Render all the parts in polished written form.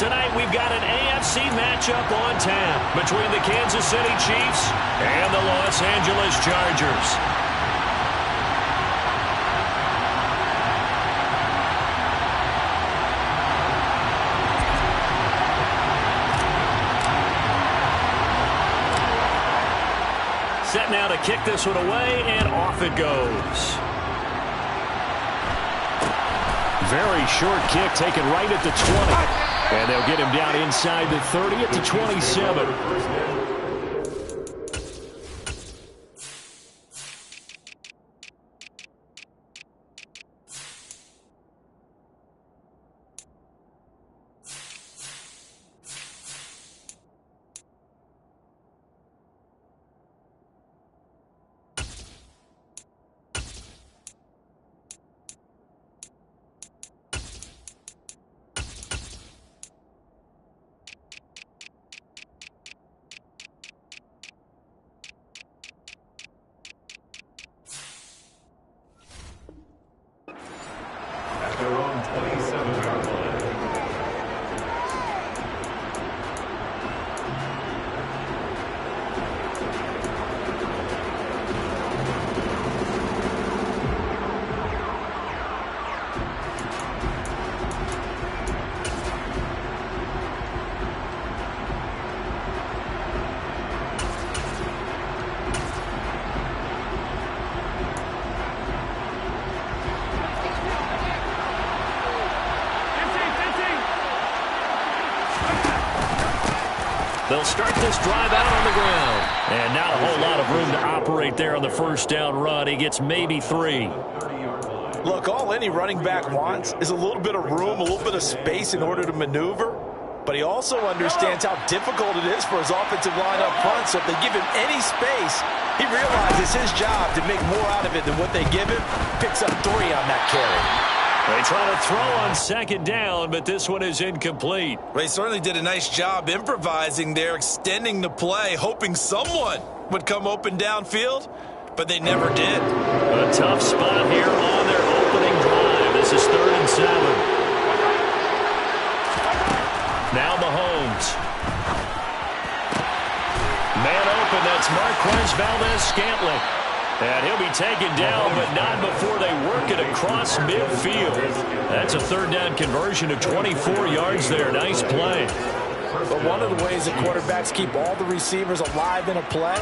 tonight we've got an AFC matchup on tap between the Kansas City Chiefs and the Los Angeles Chargers. Set now to kick this one away, and off it goes. Very short kick taken right at the 20. And they'll get him down inside the 30 at the 27. They'll start this drive out on the ground. And not a whole lot of room to operate there on the first down run. He gets maybe 3. Look, all any running back wants is a little bit of room, a little bit of space in order to maneuver. But he also understands how difficult it is for his offensive line up front. So if they give him any space, he realizes his job to make more out of it than what they give him. Picks up 3 on that carry. They try to throw on second down, but this one is incomplete. They certainly did a nice job improvising there, extending the play, hoping someone would come open downfield, but they never did. A tough spot here on their opening drive. This is 3rd and 7. Now Mahomes. Man open, that's Marquez Valdez-Scantling. And he'll be taken down, but not before they work it across midfield. That's a 3rd down conversion of 24 yards there. Nice play. But one of the ways that quarterbacks keep all the receivers alive in a play,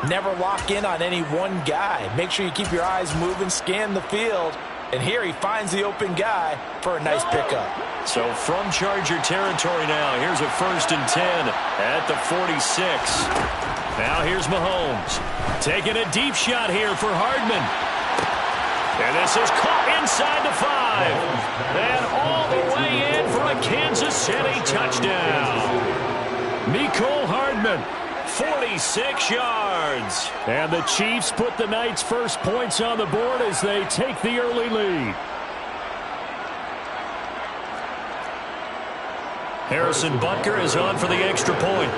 never lock in on any one guy. Make sure you keep your eyes moving, scan the field. And here he finds the open guy for a nice pickup. So from Charger territory now, here's a 1st and 10 at the 46. Now here's Mahomes. Taking a deep shot here for Hardman. And this is caught inside the 5. And all the way in for a Kansas City touchdown. Mecole Hardman, 46 yards. And the Chiefs put the night's first points on the board as they take the early lead. Harrison Butker is on for the extra point.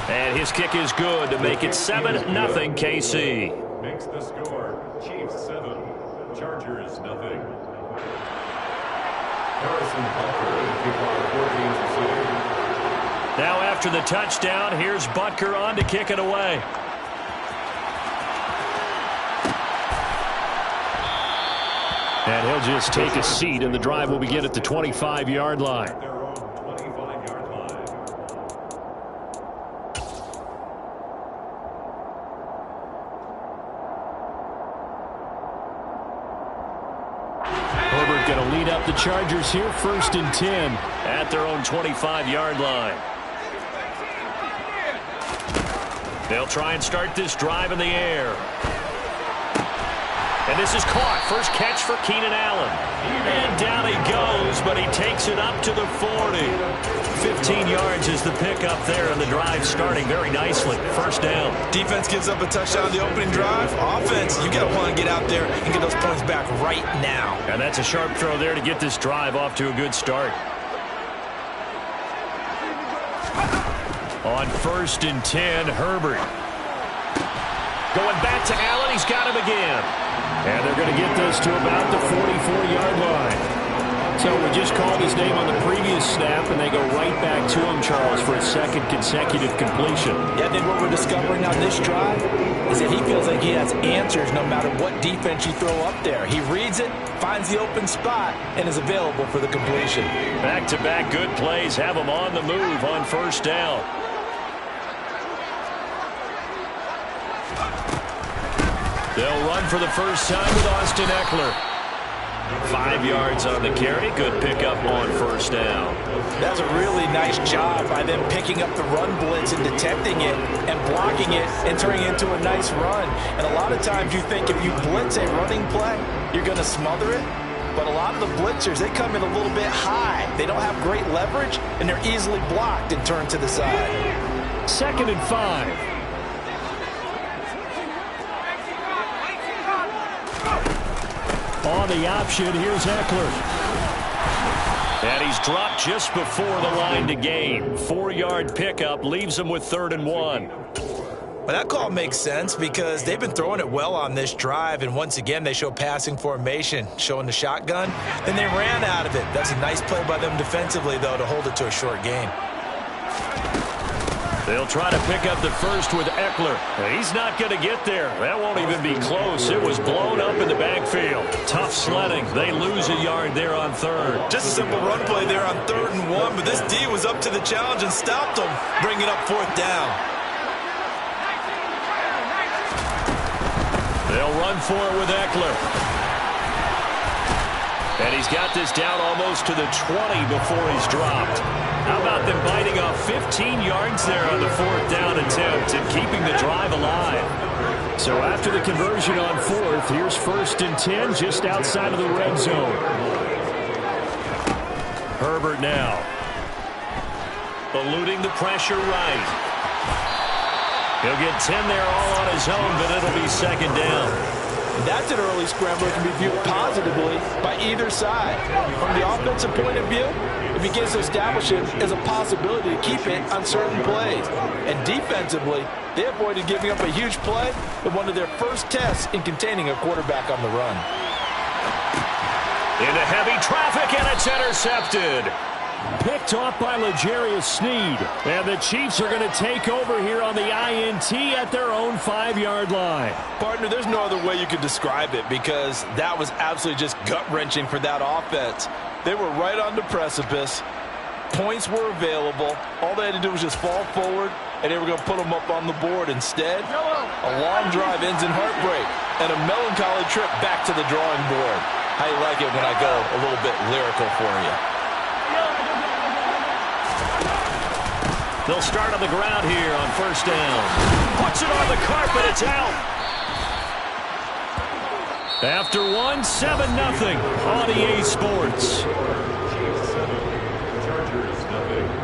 And his kick is good to make it 7-0 KC. Makes the score. Chiefs 7, Chargers 0. Harrison Butker, now after the touchdown, here's Butker on to kick it away. And he'll just take a seat, and the drive will begin at the 25-yard line. The Chargers here 1st and 10 at their own 25-yard line. They'll try and start this drive in the air. And this is caught. First catch for Keenan Allen. And down he goes, but he takes it up to the 40. 15 yards is the pickup there, and the drive starting very nicely. 1st down. Defense gives up a touchdown on the opening drive. Offense, you got to want to get out there and get those points back right now. And that's a sharp throw there to get this drive off to a good start. On 1st and 10, Herbert. Going back to Allen. He's got him again. And they're going to get this to about the 44-yard line. just called his name on the previous snap, and they go right back to him, Charles, for a second consecutive completion. Yeah, I think what we're discovering on this drive is that he feels like he has answers no matter what defense you throw up there. He reads it, finds the open spot, and is available for the completion. Back-to-back good plays have him on the move on first down. They'll run for the first time with Austin Eckler. 5 yards on the carry. Good pickup on first down. That's a really nice job by them picking up the run blitz and detecting it and blocking it and turning it into a nice run. And a lot of times you think if you blitz a running play, you're going to smother it. But a lot of the blitzers, they come in a little bit high. They don't have great leverage, and they're easily blocked and turned to the side. 2nd and 5. On the option, here's Eckler. And he's dropped just before the line to gain. 4-yard pickup leaves him with 3rd and 1. Well, that call makes sense because they've been throwing it well on this drive, and once again they show passing formation, showing the shotgun. Then they ran out of it. That's a nice play by them defensively, though, to hold it to a short gain. They'll try to pick up the first with Eckler. He's not going to get there. That won't even be close. It was blown up in the backfield. Tough sledding. They lose a yard there on 3rd. Just a simple run play there on 3rd and 1, but this D was up to the challenge and stopped them, bringing up 4th down. They'll run for it with Eckler. And he's got this down almost to the 20 before he's dropped. How about them biting off 15 yards there on the 4th down attempt and keeping the drive alive? So after the conversion on 4th, here's 1st and 10 just outside of the red zone. Herbert now. Eluding the pressure right. He'll get 10 there all on his own, but it'll be 2nd down. That's an early scrambler that can be viewed positively by either side. From the offensive point of view, it begins to establish it as a possibility to keep it on certain plays. And defensively, they avoided giving up a huge play in one of their first tests in containing a quarterback on the run. Into heavy traffic, and it's intercepted. Picked off by L'Jarius Sneed. And the Chiefs are going to take over here on the INT at their own 5-yard line. Partner, there's no other way you could describe it because that was absolutely just gut-wrenching for that offense. They were right on the precipice. Points were available. All they had to do was just fall forward, and they were going to put them up on the board. Instead, a long drive ends in heartbreak and a melancholy trip back to the drawing board. How you like it when I go a little bit lyrical for you? They'll start on the ground here on 1st down. Puts it on the carpet. It's out. After 1, 7-0 on EA Sports. Chiefs 7, Chargers 0.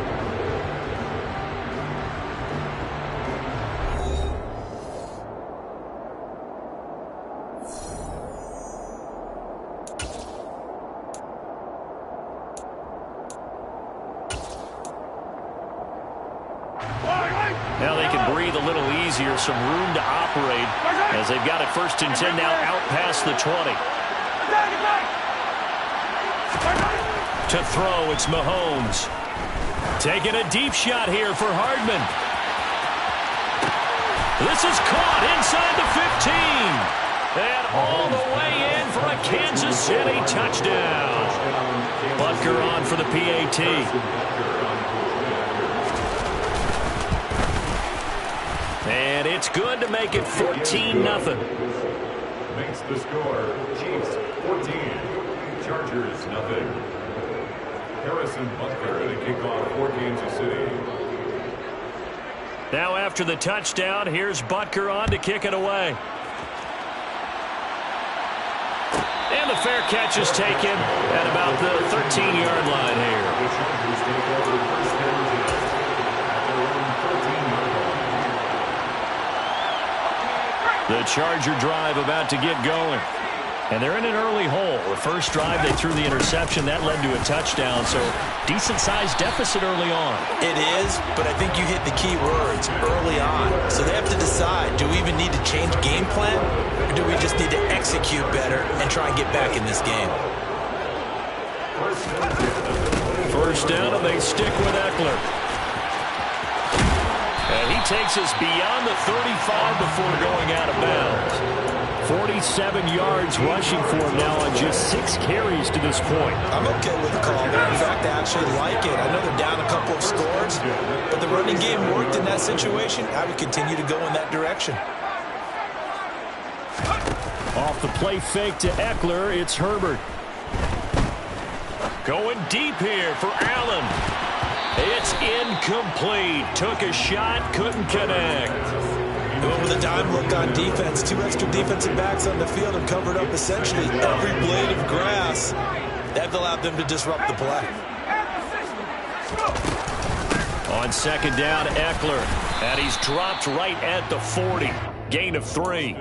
Now they can breathe a little easier, some room to operate as they've got it 1st and 10 now out past the 20. To throw, it's Mahomes. Taking a deep shot here for Hardman. This is caught inside the 15. And all the way in for a Kansas City touchdown. Butker on for the PAT. And it's good to make it 14-0. Makes the score Chiefs 14, Chargers 0. Harrison Butker to kick off for Kansas City. Now after the touchdown, here's Butker on to kick it away. And the fair catch is taken at about the 13-yard line here. The Charger drive about to get going. And they're in an early hole. The first drive, they threw the interception. That led to a touchdown, so decent-sized deficit early on. It is, but I think you hit the key words, early on. So they have to decide, do we even need to change game plan, or do we just need to execute better and try and get back in this game? First First down, and they stick with Eckler. And he takes us beyond the 35 before going out of bounds. 47 yards rushing for him now on just 6 carries to this point. I'm okay with the call there. In fact, I actually like it. I know they're down a couple of scores, but the running game worked in that situation. I would continue to go in that direction. Off the play fake to Eckler, it's Herbert. Going deep here for Allen. It's incomplete. Took a shot, couldn't connect. Going with a dime look on defense. 2 extra defensive backs on the field and covered up essentially every blade of grass. That allowed them to disrupt the play. On second down, Eckler. And he's dropped right at the 40. Gain of 3.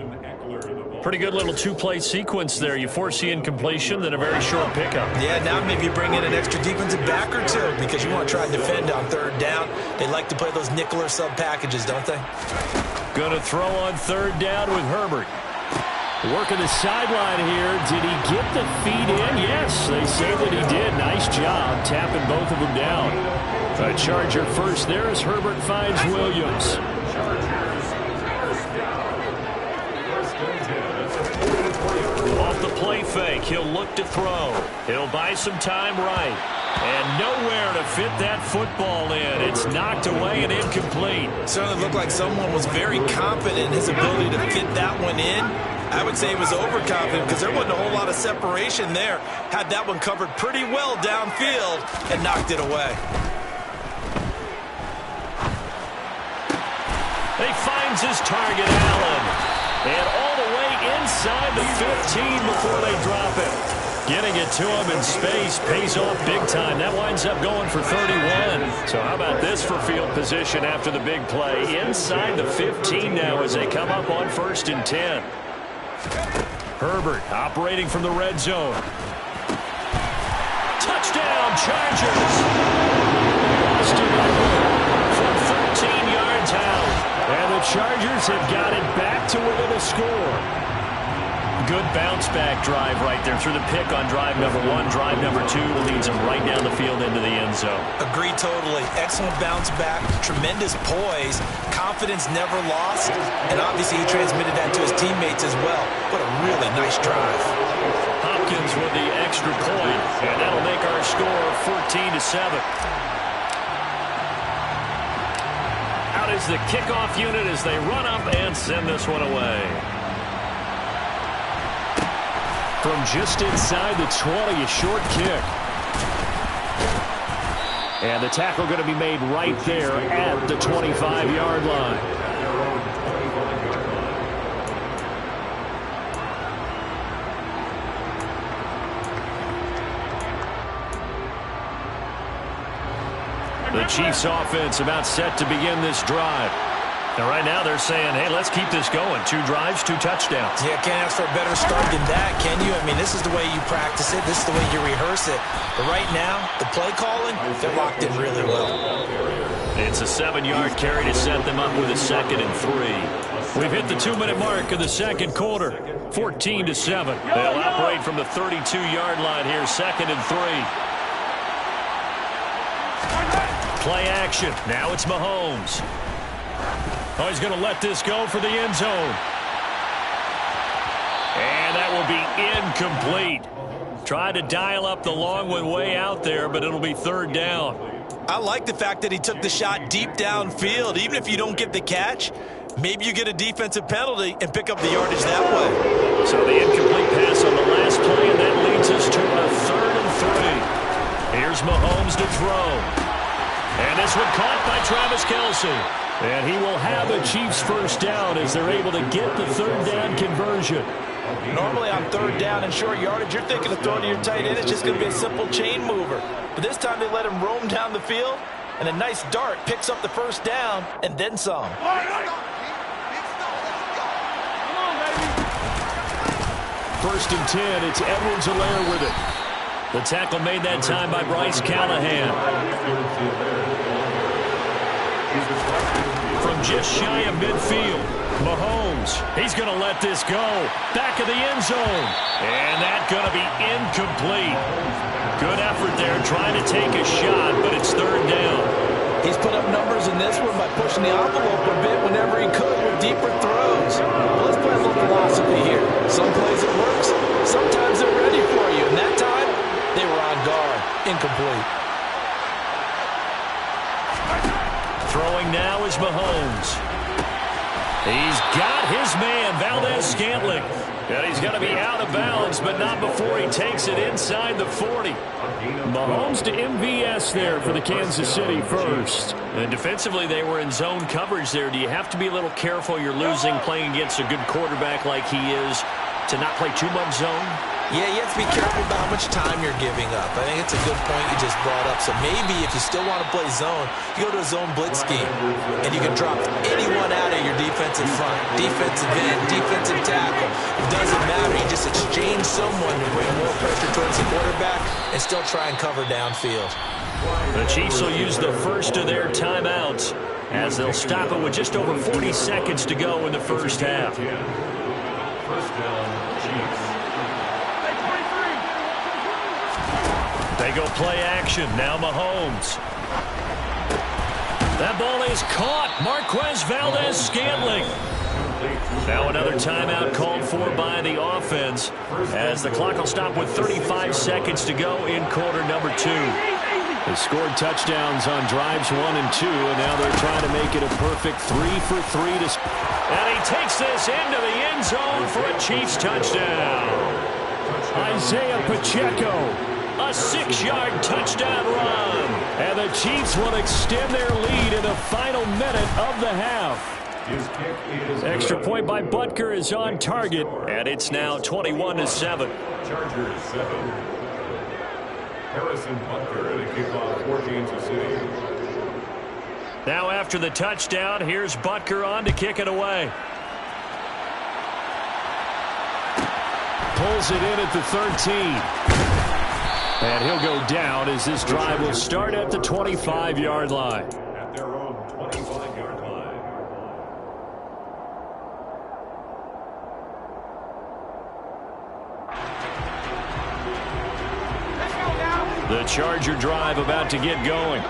Pretty good little 2-play sequence there. You force the incompletion, then a very short pickup. Yeah, now maybe you bring in an extra defensive back or 2 because you want to try and defend on third down. They like to play those nickel or sub packages, don't they? Going to throw on third down with Herbert. Working the sideline here. Did he get the feet in? Yes, they say that he did. Nice job tapping both of them down. A Charger first there as Herbert finds Williams. Off the play fake, he'll look to throw. He'll buy some time right. And nowhere to fit that football in. It's knocked away and incomplete. Certainly looked like someone was very confident in his ability to fit that one in. I would say he was overconfident because there wasn't a whole lot of separation there. Had that one covered pretty well downfield and knocked it away. He finds his target, Allen. And all the way inside the 15 before they drop it. Getting it to him in space pays off big time. That winds up going for 31. So how about this for field position after the big play? Inside the 15 now as they come up on 1st and 10. Herbert operating from the red zone. Touchdown, Chargers. Lost it from 13 yards out. And the Chargers have got it back to within a score. Good bounce-back drive right there through the pick on drive number 1. Drive number 2 leads them right down the field into the end zone. Agree totally. Excellent bounce-back, tremendous poise, confidence never lost, and obviously he transmitted that to his teammates as well. What a really nice drive. Hopkins with the extra point, and that'll make our score 14-7. Out is the kickoff unit as they run up and send this one away. From just inside the 20, a short kick. And the tackle going to be made right there at the 25-yard line. The Chiefs offense about set to begin this drive. And right now they're saying, hey, let's keep this going. 2 drives, 2 touchdowns. Yeah, can't ask for a better start than that, can you? I mean, this is the way you practice it. This is the way you rehearse it. But right now, the play calling, they're locked in really well. It's a 7-yard carry to set them up with a 2nd and 3. We've hit the 2-minute mark of the second quarter. 14-7. They'll operate from the 32-yard line here, 2nd and 3. Play action. Now it's Mahomes. Oh, he's going to let this go for the end zone. And that will be incomplete. Tried to dial up the long one way out there, but it'll be 3rd down. I like the fact that he took the shot deep downfield. Even if you don't get the catch, maybe you get a defensive penalty and pick up the yardage that way. So the incomplete pass on the last play, and that leads us to a 3rd and 3. Here's Mahomes to throw. And this one caught by Travis Kelce. And he will have a Chiefs first down as they're able to get the 3rd down conversion. Normally on 3rd down and short yardage, you're thinking of throwing to your tight end. It's just going to be a simple chain mover. But this time they let him roam down the field, and a nice dart picks up the first down and then some. First and 10, it's Edwards-Helaire with it. The tackle made that time by Bryce Callahan. From just shy of midfield, Mahomes, he's going to let this go. Back of the end zone. And that's going to be incomplete. Good effort there trying to take a shot, but it's third down. He's put up numbers in this one by pushing the envelope a bit whenever he could with deeper throws. Well, let's play a little philosophy here. Some plays it works, sometimes they're ready for you, and that time they were on guard. Incomplete. Throwing now is Mahomes. He's got his man, Valdez-Scantling. And he's going to be out of bounds, but not before he takes it inside the 40. Mahomes to MVS there for the Kansas City first. And defensively, they were in zone coverage there. Do you have to be a little careful? You're losing playing against a good quarterback like he is to not play too much zone? Yeah, you have to be careful about how much time you're giving up. I think it's a good point you just brought up. So maybe if you still want to play zone, you go to a zone blitz scheme, and you can drop anyone out of your defensive front, defensive end, defensive tackle. It doesn't matter. You just exchange someone to bring more pressure towards the quarterback and still try and cover downfield. The Chiefs will use the first of their timeouts as they'll stop it with just over 40 seconds to go in the first half. First down, Chiefs. They go play action. Now Mahomes. That ball is caught. Marquez Valdez-Scantling. Now another timeout called for by the offense as the clock will stop with 35 seconds to go in quarter number 2. They scored touchdowns on drives 1 and 2, and now they're trying to make it a perfect 3 for 3. And he takes this into the end zone for a Chiefs touchdown. Isaiah Pacheco. A 6-yard touchdown run. And the Chiefs will extend their lead in the final minute of the half. His kick is Extra good. point by Butker is on target. And it's now 21-7. Chargers 7. Harrison Butker at a kickoff for Kansas City. Now after the touchdown, here's Butker on to kick it away. Pulls it in at the 13. And he'll go down as this drive will start at the 25-yard line. At their own 25-yard line. The Charger drive about to get going.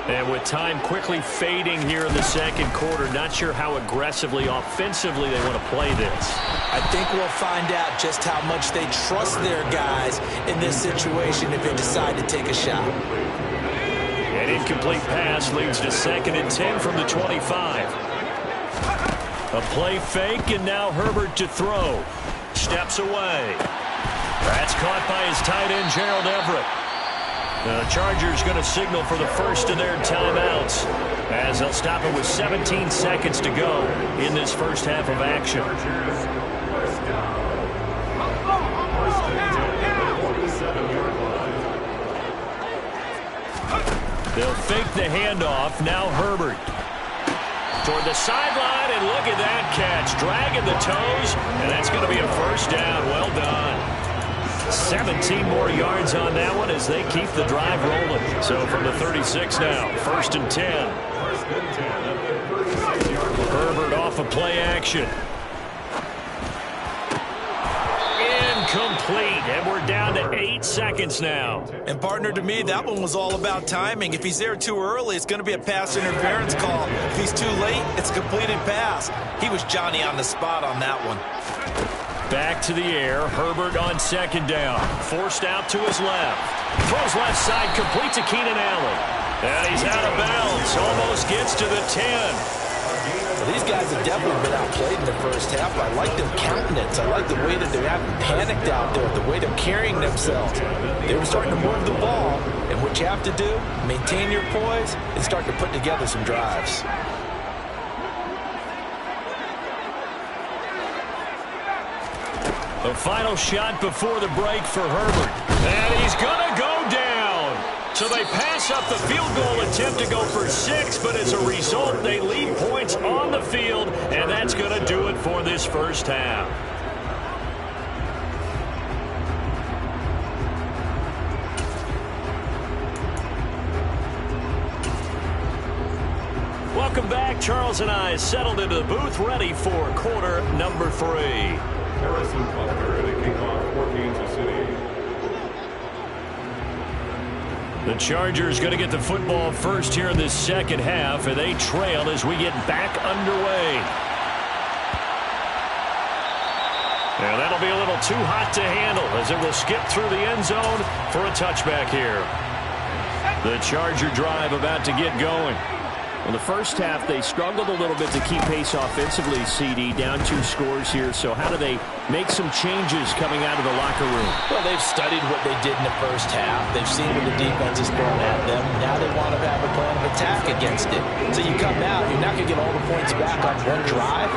And with time quickly fading here in the second quarter, not sure how aggressively, offensively they want to play this. I think we'll find out just how much they trust their guys in this situation if they decide to take a shot. An incomplete pass leads to 2nd and 10 from the 25. A play fake, and now Herbert to throw. Steps away. That's caught by his tight end, Gerald Everett. The Chargers going to signal for the first of their timeouts as they'll stop it with 17 seconds to go in this first half of action. They'll fake the handoff. Now Herbert toward the sideline, and look at that catch. Dragging the toes, and that's going to be a first down. Well done. 17 more yards on that one as they keep the drive rolling. So from the 36 now, 1st and 10. Herbert off of play action. Incomplete, and we're down to 8 seconds now. And partner, to me, that one was all about timing. If he's there too early, it's going to be a pass interference call. If he's too late, it's a completed pass. He was Johnny on the spot on that one. Back to the air. Herbert on 2nd down. Forced out to his left. Throws left side, complete to Keenan Allen. And he's out of bounds. Almost gets to the 10. Well, these guys have definitely been outplayed in the first half. I like their countenance. I like the way that they haven't panicked out there, the way they're carrying themselves. They were starting to move the ball, and what you have to do, maintain your poise and start to put together some drives. The final shot before the break for Herbert. And he's going to go down. So they pass up the field goal attempt to go for 6, but as a result, they leave points on the field, and that's going to do it for this first half. Welcome back. Charles and I settled into the booth, ready for quarter number 3. Harrison Butker at a kickoff for Kansas City. The Chargers going to get the football first here in this second half, and they trail as we get back underway. And that'll be a little too hot to handle as it will skip through the end zone for a touchback here. The Charger drive about to get going. In the first half, they struggled a little bit to keep pace offensively, CD, down 2 scores here. So how do they make some changes coming out of the locker room? Well, they've studied what they did in the first half. They've seen what the defense is throwing at them. Now they want to have a plan of attack against it. So you come out, you're not going to get all the points back on one drive,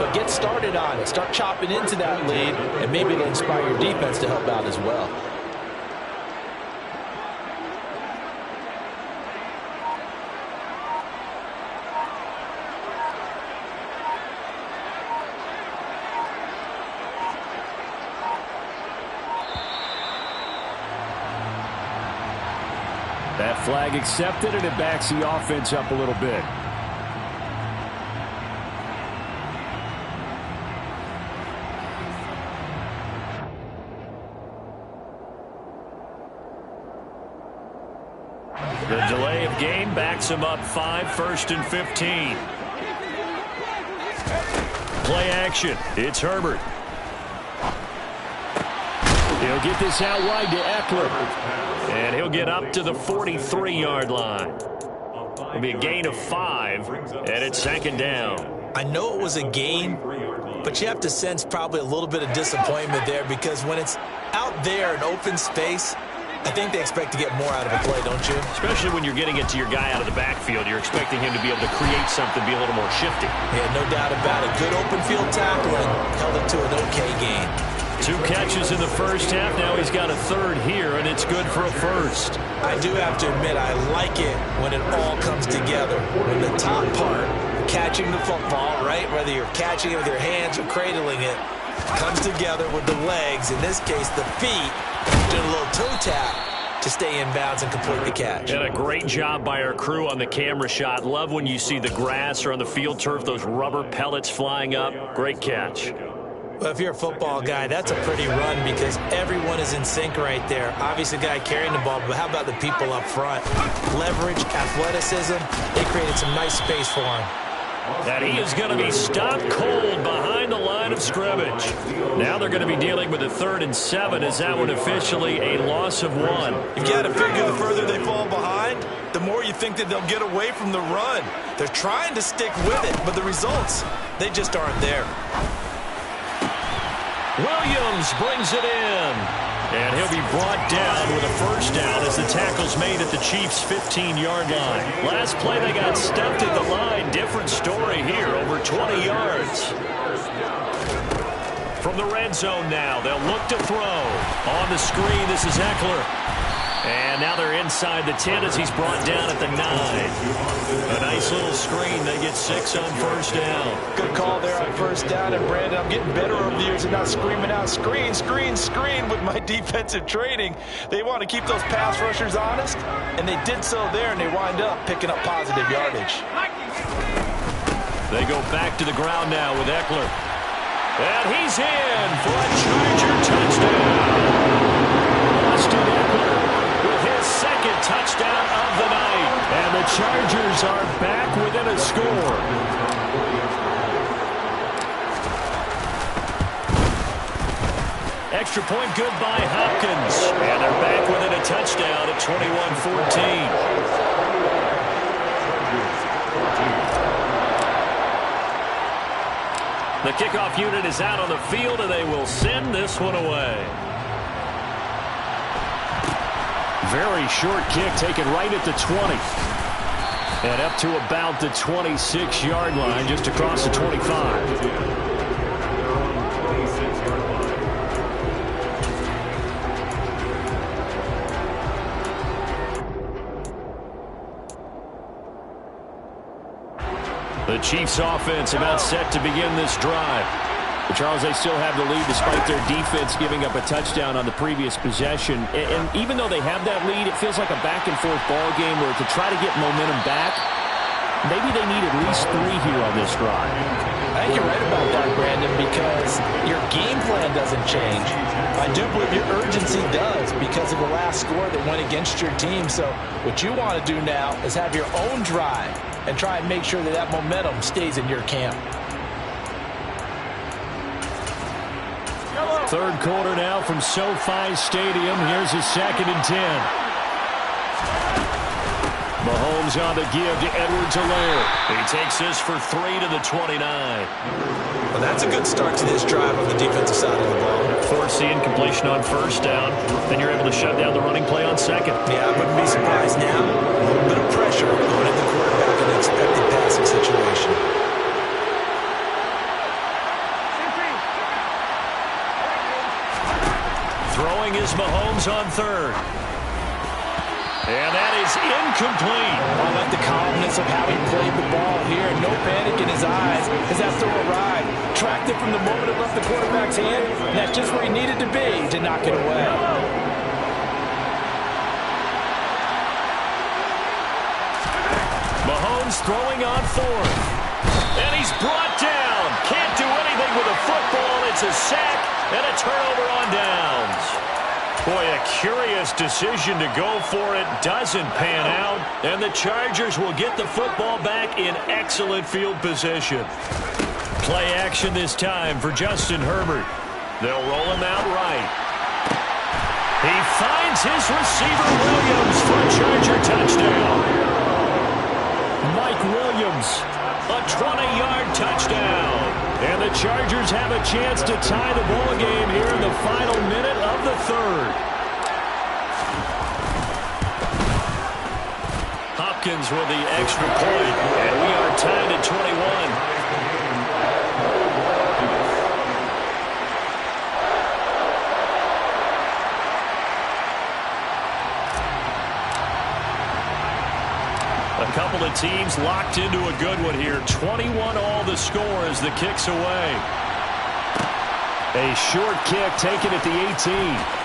but get started on it. Start chopping into that lead, and maybe it'll inspire your defense to help out as well. That flag accepted, and it backs the offense up a little bit. The delay of game backs him up 5, 1st and 15. Play action. It's Herbert. He'll get this out wide to Eckler. And he'll get up to the 43-yard line. It'll be a gain of 5, and it's 2nd down. I know it was a gain, but you have to sense probably a little bit of disappointment there, because when it's out there in open space, I think they expect to get more out of a play, don't you? Especially when you're getting it to your guy out of the backfield. You're expecting him to be able to create something, be a little more shifty. Yeah, no doubt about it. Good open field tackling, held it to an okay gain. 2 catches in the first half. Now he's got a 3rd here, and it's good for a 1st. I do have to admit, I like it when it all comes together. When the top part, catching the football, right, whether you're catching it with your hands or cradling it, comes together with the legs, in this case the feet, doing a little toe tap to stay in bounds and complete the catch. And a great job by our crew on the camera shot. Love when you see the grass or on the field turf, those rubber pellets flying up. Great catch. Well, if you're a football guy, that's a pretty run, because everyone is in sync right there. Obviously, the guy carrying the ball, but how about the people up front? Leverage, athleticism, they created some nice space for him. And he is going to be stopped cold behind the line of scrimmage. Now they're going to be dealing with a 3rd and 7. Is that one officially a loss of 1? You've got to figure the further they fall behind, the more you think that they'll get away from the run. They're trying to stick with it, but the results, they just aren't there. Williams brings it in. And he'll be brought down with a 1st down as the tackle's made at the Chiefs' 15-yard line. Last play, they got stuffed at the line. Different story here, over 20 yards. From the red zone now, they'll look to throw. On the screen, this is Eckler. And now they're inside the 10 as he's brought down at the 9. A nice little screen. They get 6 on 1st down. Good call there on 1st down. And, Brandon, I'm getting better over the years and not screaming out, screen, screen, screen with my defensive training. They want to keep those pass rushers honest, and they did so there, and they wind up picking up positive yardage. They go back to the ground now with Eckler. And he's in for a Charger touchdown. Austin Eckler with his 2nd touchdown of the night. And the Chargers are back within a score. Extra point good by Hopkins. And they're back within a touchdown at 21-14. The kickoff unit is out on the field, and they will send this one away. Very short kick taken right at the 20. And up to about the 26-yard line, just across the 25. The Chiefs offense about set to begin this drive. But Charles, they still have the lead despite their defense giving up a touchdown on the previous possession. And even though they have that lead, it feels like a back-and-forth ball game where to try to get momentum back, maybe they need at least 3 here on this drive. I think you're right about that, Brandon, because your game plan doesn't change. I do believe your urgency does because of the last score that went against your team. So what you want to do now is have your own drive and try and make sure that that momentum stays in your camp. Third quarter now from SoFi Stadium. Here's a 2nd and 10. Mahomes on the give to Edwards-Helaire. He takes this for 3 to the 29. Well, that's a good start to this drive on the defensive side of the ball. Force the incompletion on 1st down. Then you're able to shut down the running play on 2nd. Yeah, I wouldn't be surprised now. A little bit of pressure going at the quarterback in an expected passing situation. Throwing is Mahomes on 3rd. And that is incomplete. I like the calmness of how he played the ball here. No panic in his eyes as that throw arrived. Tracked it from the moment it left the quarterback's hand. And that's just where he needed to be to knock it away. Mahomes throwing on 4th. And he's brought down. Can't do anything with a football. It's a sack and a turnover on downs. Boy, a curious decision to go for it. Doesn't pan out. And the Chargers will get the football back in excellent field position. Play action this time for Justin Herbert. They'll roll him out right. He finds his receiver Williams for a Charger touchdown. Mike Williams, a 20-yard touchdown. And the Chargers have a chance to tie the ball game here in the final minute of the 3rd. Hopkins with the extra point, and we are tied at 21. A couple of teams locked into a good one here. 21 all the score as the kick's away. A short kick taken at the 18.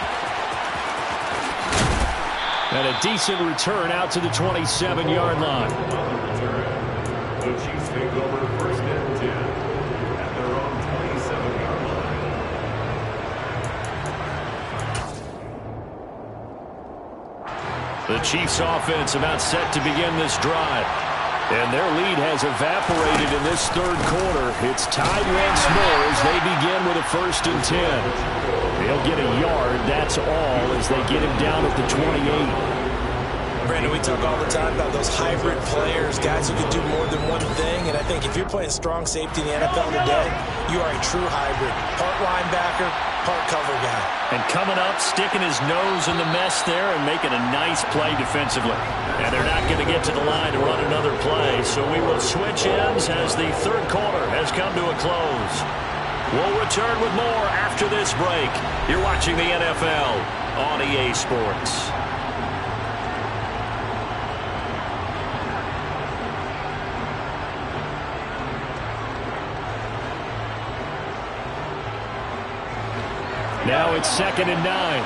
And a decent return out to the 27-yard line. The Chiefs take over 1st and 10 at their own 27-yard line. The Chiefs offense about set to begin this drive. And their lead has evaporated in this 3rd quarter. It's tied once more as they begin with a 1st and 10. They'll get a yard, that's all, as they get him down at the 28. Brandon, we talk all the time about those hybrid players, guys who can do more than one thing. And I think if you're playing strong safety in the NFL today, you are a true hybrid. Part linebacker, part cover guy. And coming up, sticking his nose in the mess there and making a nice play defensively. And they're not going to get to the line to run another play, so we will switch ends as the 3rd quarter has come to a close. We'll return with more after this break. You're watching the NFL on EA Sports. Now it's 2nd and 9.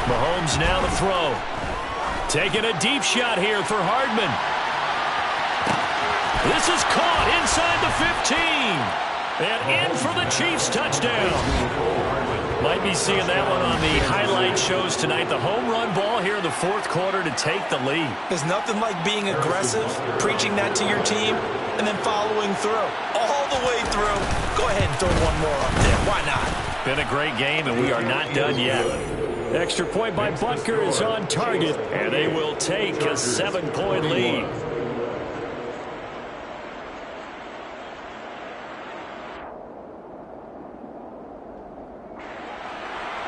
Mahomes now to throw. Taking a deep shot here for Hardman. This is caught inside the 15. And in for the Chiefs touchdown. Might be seeing that one on the highlight shows tonight. The home run ball here in the 4th quarter to take the lead. There's nothing like being aggressive, preaching that to your team, and then following through. All the way through. Go ahead and throw one more up there. Why not? Been a great game, and we are not done yet. Extra point by Butker is on target. And they will take a 7-point lead.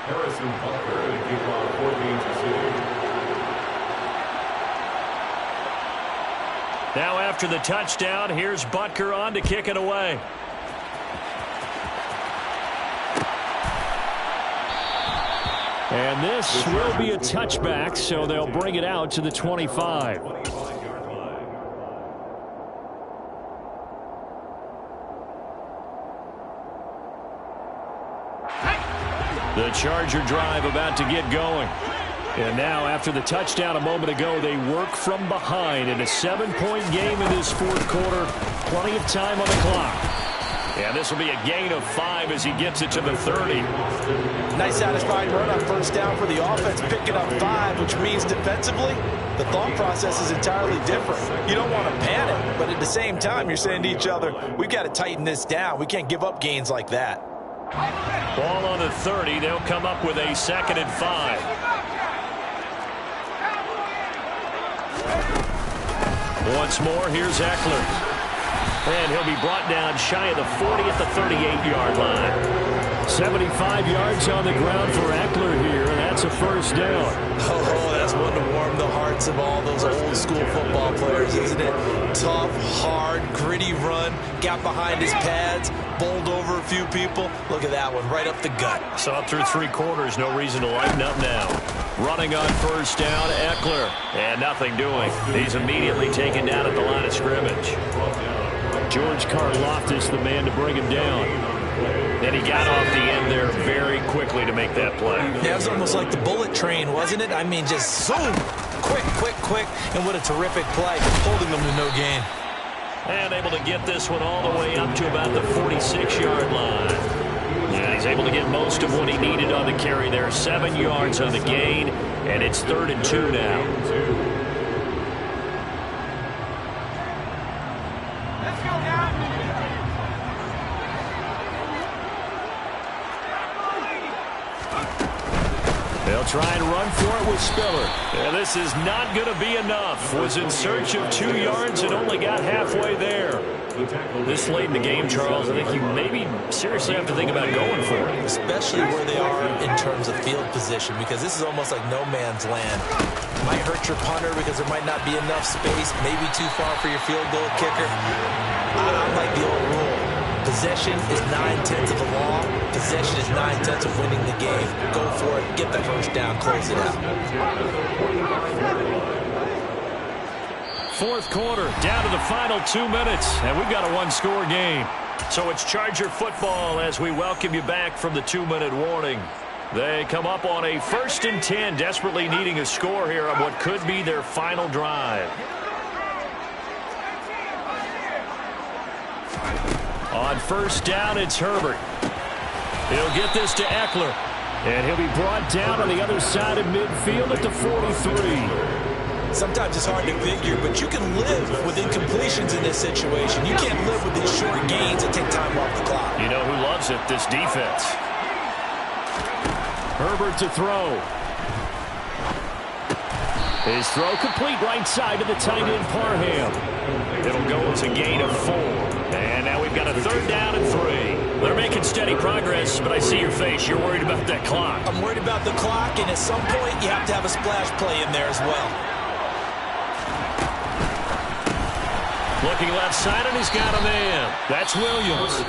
Harrison Butker to kick off 14th receiver. Now after the touchdown, here's Butker on to kick it away. And this will be a touchback, so they'll bring it out to the 25. The Charger drive about to get going. And now, after the touchdown a moment ago, they work from behind in a 7-point game in this fourth quarter. Plenty of time on the clock. And this will be a gain of 5 as he gets it to the 30. Nice satisfying run on first down for the offense, picking up 5, which means defensively, the thought process is entirely different. You don't want to panic, but at the same time, you're saying to each other, we've got to tighten this down. We can't give up gains like that. Ball on the 30. They'll come up with a 2nd and 5. Once more, here's Eckler. And he'll be brought down shy of the 40 at the 38-yard line. 75 yards on the ground for Eckler here, and that's a first down. Oh, that's one to warm the hearts of all those old-school football players, isn't it? Tough, hard, gritty run, got behind his pads, bowled over a few people. Look at that one, right up the gut. Saw through 3 quarters, no reason to lighten up now. Running on first down, Eckler. And nothing doing. He's immediately taken down at the line of scrimmage. George Karlaftis, the man to bring him down. And he got off the end there very quickly to make that play. Yeah, it was almost like the bullet train, wasn't it? I mean, just zoom, quick, and what a terrific play, holding them to no gain. And able to get this one all the way up to about the 46-yard line. And he's able to get most of what he needed on the carry there. 7 yards on the gain, and it's 3rd and 2 now. They'll try and run for it with Spiller. And this is not going to be enough. Was in search of 2 yards and only got halfway there. This late in the game, Charles, I think you maybe seriously have to think about going for it. Especially where they are in terms of field position, because this is almost like no man's land. Might hurt your punter because there might not be enough space, maybe too far for your field goal kicker. I like the old rule. Possession is 9/10 of the law. Possession is 9/10 of winning the game. Go for it. Get the first down. Close it out. Fourth quarter, down to the final 2 minutes, and we've got a 1-score game. So it's Charger football as we welcome you back from the 2-minute warning. They come up on a 1st and 10, desperately needing a score here on what could be their final drive. On first down, it's Herbert. He'll get this to Eckler. And he'll be brought down on the other side of midfield at the 43. Sometimes it's hard to figure, but you can live with incompletions in this situation. You can't live with these short gains that take time off the clock. You know who loves it? This defense. Herbert to throw. His throw complete right side to the tight end Parham. It'll go as a gain of 4. And now we've got a 3rd down and 3. They're making steady progress, but I see your face. You're worried about that clock. I'm worried about the clock, and at some point you have to have a splash play in there as well. Looking left side, and he's got a man. That's Williams.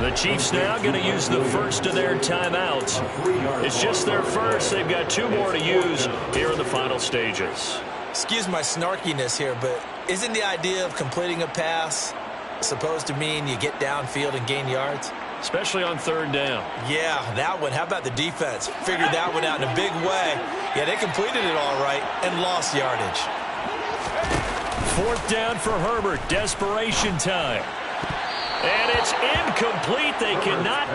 The Chiefs now going to use the first of their timeouts. It's just their first. They've got 2 more to use here in the final stages. Excuse my snarkiness here, but isn't the idea of completing a pass supposed to mean you get downfield and gain yards? Especially on 3rd down. Yeah, that one. How about the defense? Figured that one out in a big way. Yeah, they completed it all right and lost yardage. 4th down for Herbert. Desperation time. And it's incomplete. They cannot